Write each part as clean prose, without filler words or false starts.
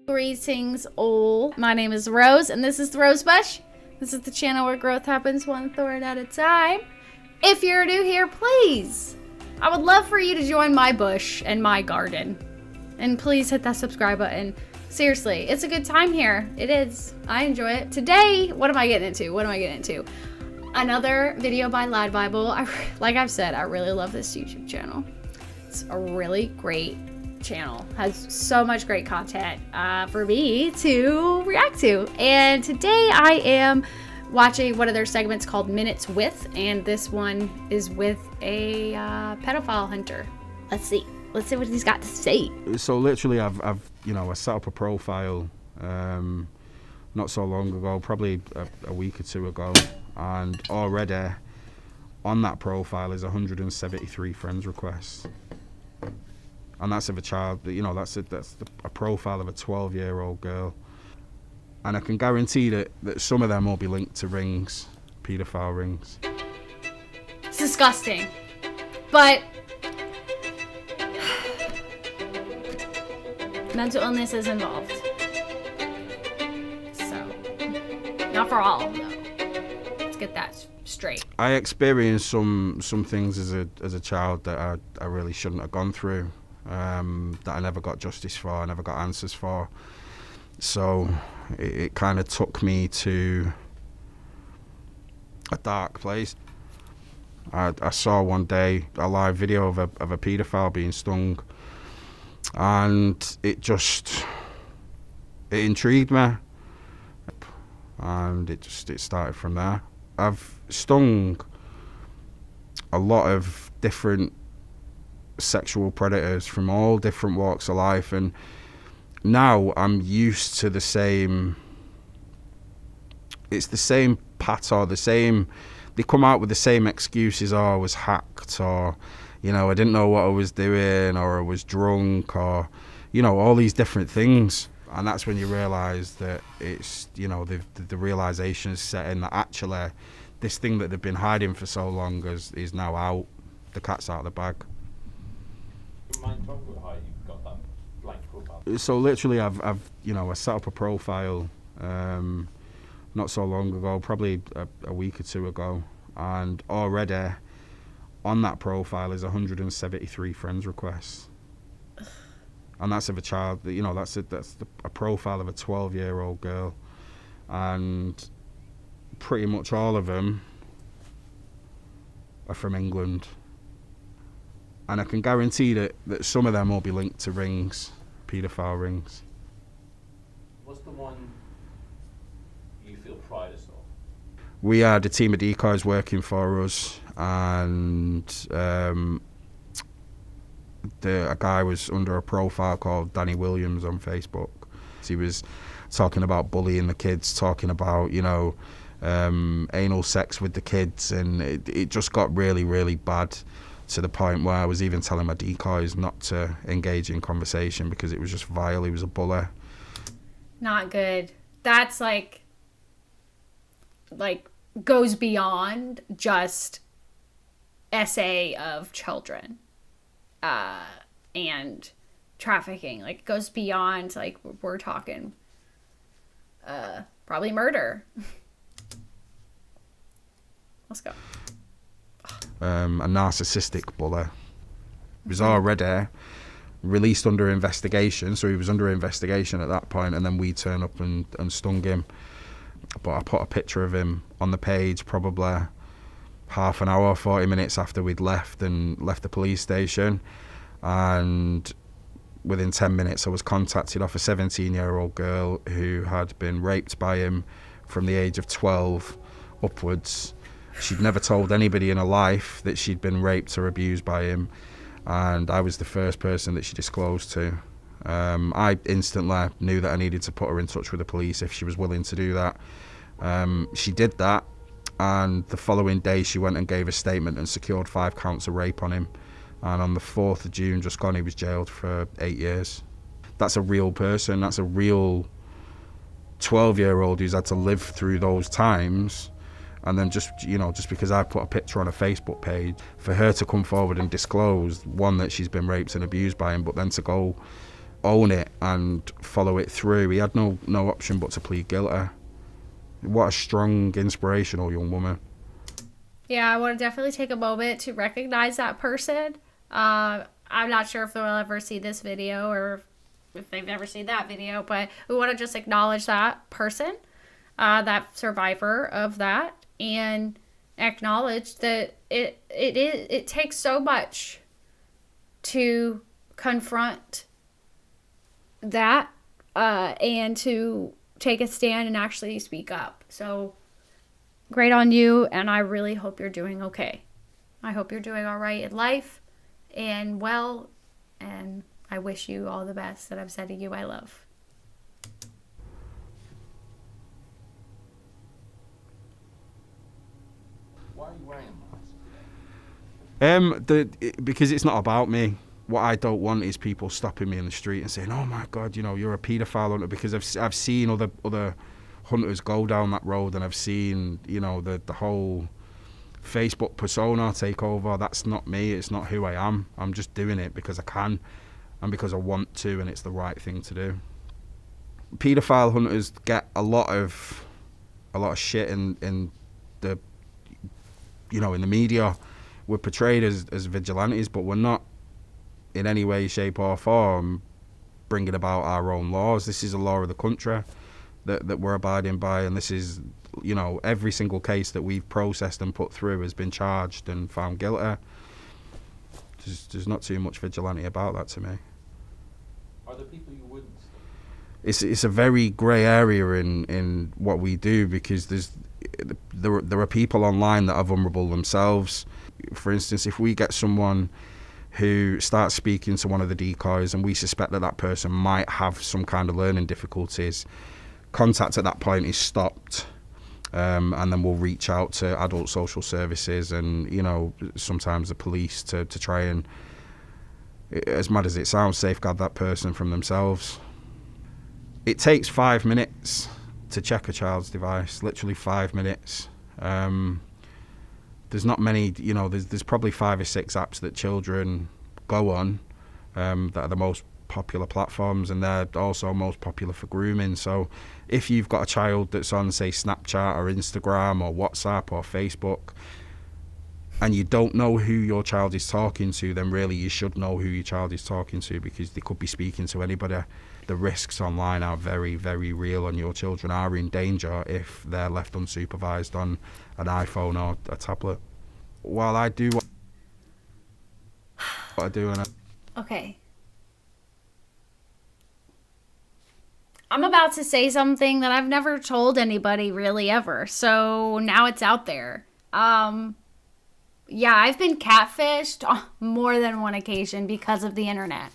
Greetings all. My name is Rose and this is the Rose Bush. This is the channel where growth happens one thorn at a time. If you're new here, please, I would love for you to join my bush and my garden. And please hit that subscribe button. Seriously, it's a good time here. It is. I enjoy it. Today, what am I getting into? Another video by LADbible. Like I've said, I really love this YouTube channel. It's a really great channel. Has so much great content for me to react to. And today I am watching one of their segments called Minutes With, and this one is with a pedophile hunter. Let's see what he's got to say. So literally I set up a profile not so long ago, probably a week or two ago, and already on that profile is 173 friends requests. And that's of a child, that's a profile of a 12-year-old girl. And I can guarantee that some of them will be linked to rings, pedophile rings. It's disgusting. But mental illness is involved. So, not for all, though. Let's get that straight. I experienced some things as a child that I really shouldn't have gone through. That I never got justice for, I never got answers for. So it kind of took me to a dark place. I saw one day a live video of a paedophile being stung, and it intrigued me, and it started from there. I've stung a lot of different sexual predators from all different walks of life, and now I'm used to the same patter, they come out with the same excuses. Oh, I was hacked, or I didn't know what I was doing, or I was drunk, or all these different things. And that's when you realise that it's the realisation is set in that actually this thing that they've been hiding for so long is now out. The cat's out of the bag. Mind talking about how you got that blank profile? So literally I set up a profile not so long ago, probably a week or two ago, and already on that profile is 173 friends requests. And that's of a child, that's a profile of a 12-year-old girl, and pretty much all of them are from England. And I can guarantee that some of them will be linked to rings, paedophile rings. What's the one you feel proudest of? We had a team of decoys working for us, and a guy was under a profile called Danny Williams on Facebook. He was talking about bullying the kids, talking about anal sex with the kids, and it just got really, really bad, to the point where I was even telling my decoys not to engage in conversation because it was just vile. He was a bully. Not good. That's like goes beyond just SA of children and trafficking. Like, goes beyond, we're talking probably murder. Let's go. A narcissistic bully. He was already released under investigation, so he was under investigation at that point, and then we turned up and stung him. But I put a picture of him on the page probably half an hour, 40 minutes after we'd left the police station, and within 10 minutes I was contacted off a 17-year-old girl who had been raped by him from the age of 12 upwards. She'd never told anybody in her life that she'd been raped or abused by him, and I was the first person that she disclosed to. I instantly knew that I needed to put her in touch with the police if she was willing to do that. She did that, and the following day she went and gave a statement and secured 5 counts of rape on him. And on the 4th of June, just gone, he was jailed for 8 years. That's a real person. That's a real 12-year-old who's had to live through those times. And then just because I put a picture on a Facebook page, for her to come forward and disclose, one, that she's been raped and abused by him, but then to go own it and follow it through. He had no option but to plead guilty. What a strong, inspirational young woman. Yeah, I want to definitely take a moment to recognize that person. I'm not sure if they'll ever see this video or if they've never seen that video, but we want to just acknowledge that person, that survivor of that, and acknowledge that it takes so much to confront that and to take a stand and actually speak up. So great on you, and I really hope you're doing okay. I hope you're doing all right in life and well, and I wish you all the best. That I'm sending you my love. Why are you wearing a mask? Because it's not about me. What I don't want is people stopping me in the street and saying, "Oh my God, you're a paedophile hunter." Because I've seen other hunters go down that road, and I've seen the whole Facebook persona take over. That's not me. It's not who I am. I'm just doing it because I can, and because I want to, and it's the right thing to do. Pedophile hunters get a lot of shit in the in the media. We're portrayed as vigilantes, but we're not in any way, shape or form bringing about our own laws. This is a law of the country that we're abiding by, and this is, every single case that we've processed and put through has been charged and found guilty. There's not too much vigilante about that to me. Are there people you wouldn't stop? It's a very grey area in what we do, because there are people online that are vulnerable themselves. For instance, if we get someone who starts speaking to one of the decoys and we suspect that person might have some kind of learning difficulties, contact at that point is stopped, and then we'll reach out to adult social services and sometimes the police to try and, as mad as it sounds, safeguard that person from themselves. It takes 5 minutes to check a child's device, literally 5 minutes. There's not many, there's probably 5 or 6 apps that children go on that are the most popular platforms, and they're also most popular for grooming. So if you've got a child that's on, say, Snapchat or Instagram or WhatsApp or Facebook, and you don't know who your child is talking to, then really you should know who your child is talking to, because they could be speaking to anybody. The risks online are very, very real, and your children are in danger if they're left unsupervised on an iPhone or a tablet. While I do what I do, Okay. I'm about to say something that I've never told anybody really ever, so now it's out there. Yeah, I've been catfished on more than one occasion because of the internet.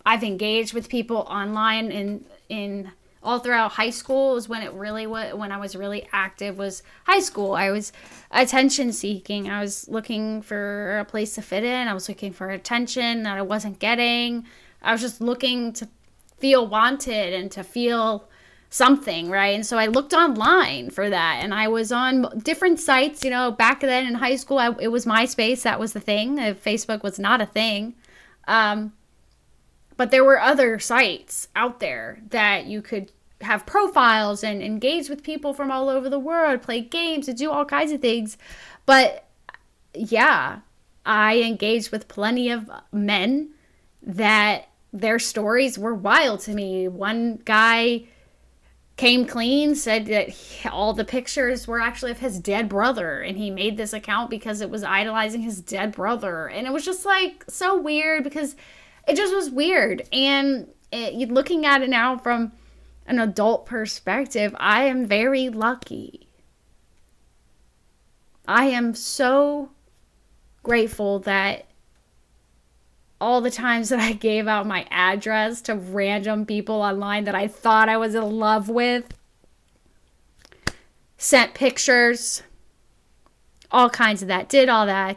I've engaged with people online in all throughout high school is when I was really active, was high school. I was attention seeking. I was looking for a place to fit in. I was looking for attention that I wasn't getting. I was just looking to feel wanted and to feel something, right? And so I looked online for that, and I was on different sites. Back then in high school, it was MySpace. That was the thing. Facebook was not a thing. But there were other sites out there that you could have profiles and engage with people from all over the world, play games, and do all kinds of things. But yeah, I engaged with plenty of men that their stories were wild to me. One guy came clean, said that all the pictures were actually of his dead brother, and he made this account because it was idolizing his dead brother. And it was just so weird, because it just was weird. And looking at it now from an adult perspective, I am very lucky. I am so grateful that all the times that I gave out my address to random people online that I thought I was in love with, sent pictures, all kinds of that, did all that.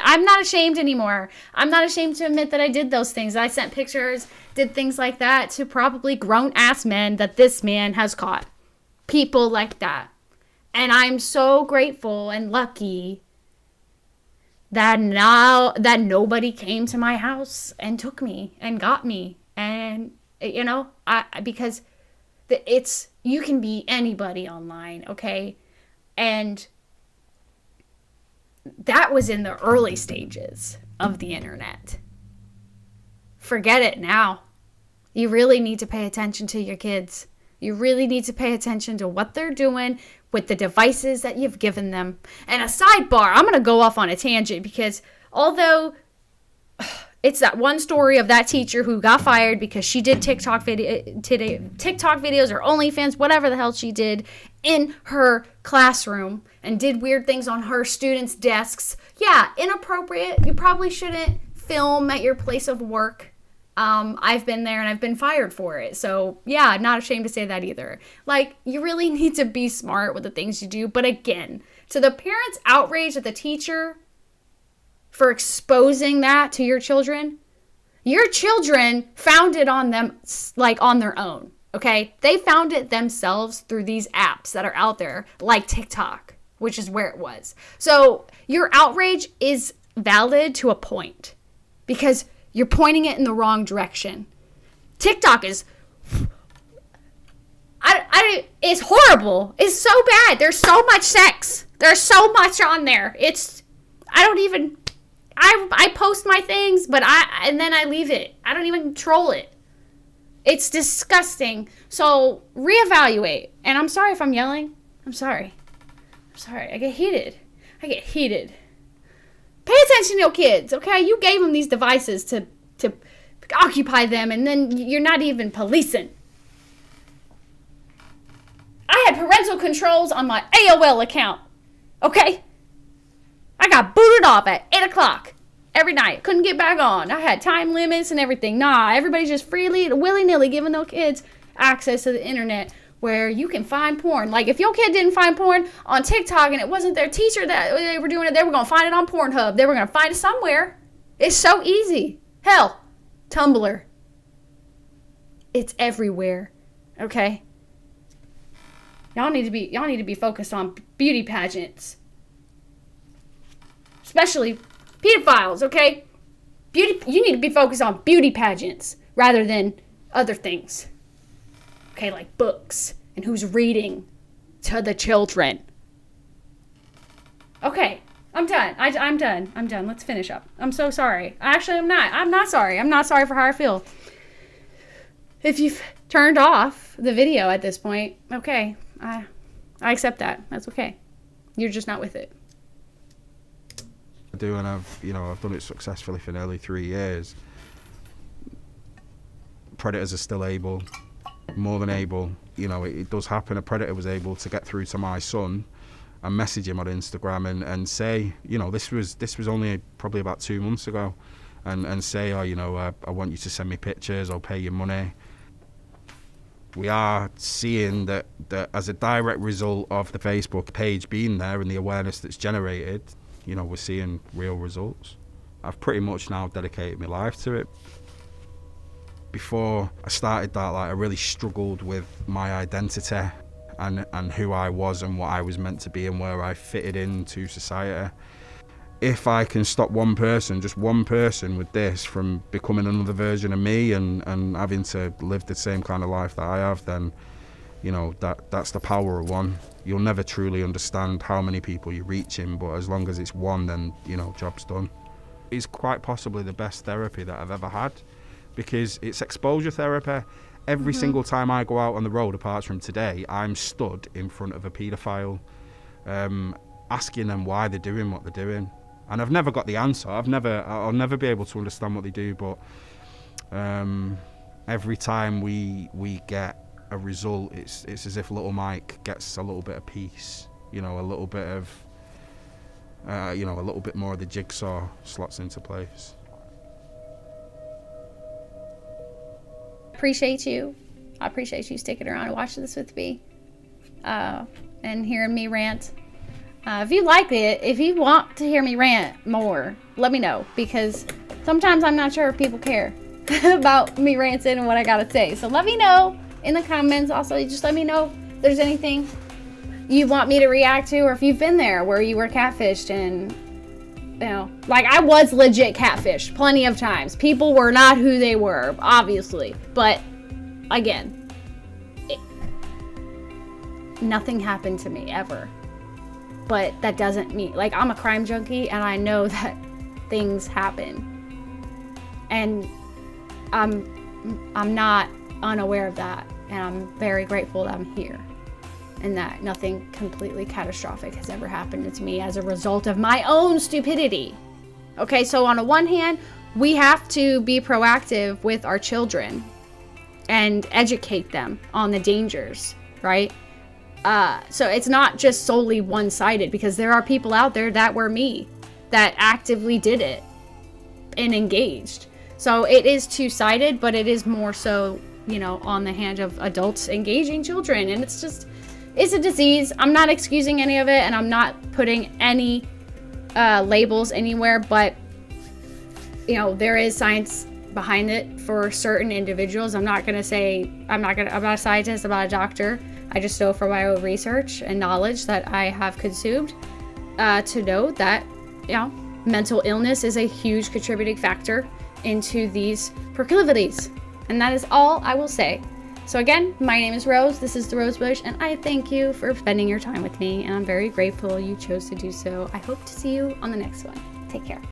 I'm not ashamed anymore. I'm not ashamed to admit that I did those things. I sent pictures, did things like that to probably grown-ass men that this man has caught. People like that. And I'm so grateful and lucky that nobody came to my house and took me and got me. And, you know, because you can be anybody online, okay? And that was in the early stages of the internet. Forget it now. You really need to pay attention to your kids. You really need to pay attention to what they're doing with the devices that you've given them. And a sidebar, I'm going to go off on a tangent because although it's that one story of that teacher who got fired because she did TikTok videos or OnlyFans, whatever the hell she did in her classroom and did weird things on her students' desks. Yeah, inappropriate. You probably shouldn't film at your place of work. I've been there and I've been fired for it. So yeah, not ashamed to say that either. Like, you really need to be smart with the things you do. But again, to the parents' outrage at the teacher for exposing that to your children found it on them, like on their own. Okay. They found it themselves through these apps that are out there like TikTok, which is where it was. So your outrage is valid to a point because you're pointing it in the wrong direction. TikTok is, it's horrible. It's so bad. There's so much sex. There's so much on there. I post my things, and then I leave it. I don't even troll it. It's disgusting. So reevaluate. And I'm sorry if I'm yelling. I'm sorry. I get heated. Pay attention to your kids, okay? You gave them these devices to occupy them, and then you're not even policing. I had parental controls on my AOL account, okay? I got booted off at 8 o'clock every night. Couldn't get back on. I had time limits and everything. Nah, everybody's just freely, willy-nilly giving their kids access to the internet where you can find porn. Like, if your kid didn't find porn on TikTok and it wasn't their teacher that they were doing it, they were going to find it on Pornhub. They were going to find it somewhere. It's so easy. Hell, Tumblr. It's everywhere. Okay? Y'all need to be focused on beauty pageants. Especially pedophiles, okay? You need to be focused on beauty pageants rather than other things. Okay, like books and who's reading to the children. Okay, I'm done. I'm done. Let's finish up. I'm so sorry. Actually, I'm not. I'm not sorry. I'm not sorry for how I feel. If you've turned off the video at this point, okay, I accept that. That's okay. You're just not with it. I do, and I've done it successfully for nearly 3 years. Predators are still able. More than able, it does happen. A predator was able to get through to my son and message him on Instagram and say, this was only probably about 2 months ago, and say, I want you to send me pictures, I'll pay you money. We are seeing that as a direct result of the Facebook page being there and the awareness that's generated, we're seeing real results. I've pretty much now dedicated my life to it. Before I started that, I really struggled with my identity and who I was and what I was meant to be and where I fitted into society. If I can stop one person, just one person with this from becoming another version of me and having to live the same kind of life that I have, then, that's the power of one. You'll never truly understand how many people you're reaching, but as long as it's one, then, job's done. It's quite possibly the best therapy that I've ever had, because it's exposure therapy. Every single time I go out on the road, apart from today, I'm stood in front of a paedophile, asking them why they're doing what they're doing. And I've never got the answer. I'll never be able to understand what they do, but every time we get a result, it's as if little Mike gets a little bit of peace, a little bit of, a little bit more of the jigsaw slots into place. I appreciate you sticking around and watching this with me and hearing me rant. If you like it, if you want to hear me rant more, let me know, because sometimes I'm not sure if people care about me ranting and what I gotta say. So let me know in the comments. Also, just let me know if there's anything you want me to react to, or if you've been there where you were catfished and you know, like I was legit catfished plenty of times. People were not who they were, obviously. But again, nothing happened to me ever. But that doesn't mean, like, I'm a crime junkie and I know that things happen. And I'm not unaware of that. And I'm very grateful that I'm here. And that nothing completely catastrophic has ever happened to me as a result of my own stupidity. Okay, so on the one hand, we have to be proactive with our children and educate them on the dangers, right? So it's not just solely one-sided, because there are people out there that were me, that actively did it and engaged. So it is two-sided, but it is more so, you know, on the hand of adults engaging children. And it's just... it's a disease. I'm not excusing any of it, and I'm not putting any labels anywhere, but, you know, there is science behind it for certain individuals. I'm not a scientist, I'm not a doctor. I just know from my own research and knowledge that I have consumed to know that, you know, mental illness is a huge contributing factor into these proclivities. And that is all I will say. So again, my name is Rose, this is the Rose Bush, and I thank you for spending your time with me, and I'm very grateful you chose to do so. I hope to see you on the next one. Take care.